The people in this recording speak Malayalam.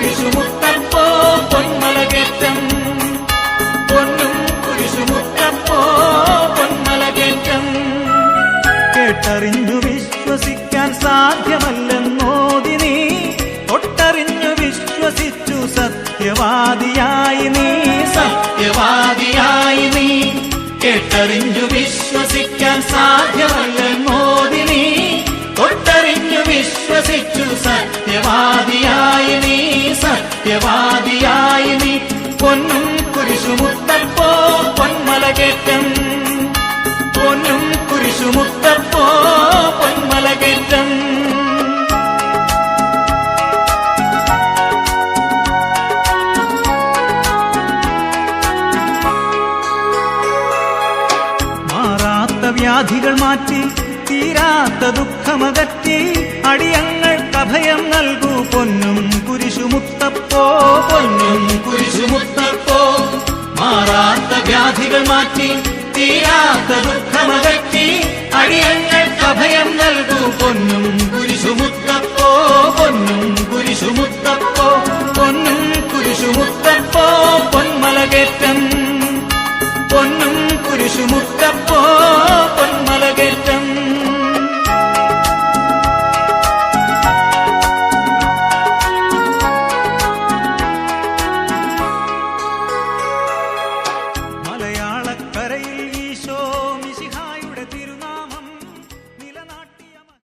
കുരിശുമുത്തപ്പോ പൊന്മലകേറ്റം, പൊന്നും കുരിശുമുത്തപ്പോ പൊന്മലകേറ്റം. കേട്ടറിഞ്ഞു വിശ്വസിക്കാൻ സാധ്യമല്ലെന്നോതി നീ, ഒട്ടറിഞ്ഞു വിശ്വസിച്ചു സത്യവാദിയായി നീ, സത്യവാദിയായി നീ. കേട്ടറിഞ്ഞു വിശ്വസിക്കാൻ സാധ്യമല്ലെന്നോതി നീ, ഒട്ടറിഞ്ഞു വിശ്വസിച്ചു സത്യവാദിയായി നീ, സത്യവാദിയായി നീ. പൊന്നും കുരിശുമുത്തപ്പോ പൊന്മലകേറ്റം, പൊന്നും കുരിശുമുത്തപ്പോ പൊന്മലകേറ്റം. മാറാത്ത വ്യാധികൾ മാറ്റി, തീരാത്ത ദുഃഖമകറ്റി, അടിയങ്ങൾക്ക് അഭയം നൽകൂ പൊന്നും കുരിശുമുത്തപ്പോ, പൊന്നും കുരിശുമുത്തപ്പോ. മാറാത്ത വ്യാധികൾ മാറ്റി, തീരാത്ത ദുഃഖമകറ്റി, അടിയങ്ങൾക്ക് അഭയം നൽകൂ പൊന്നും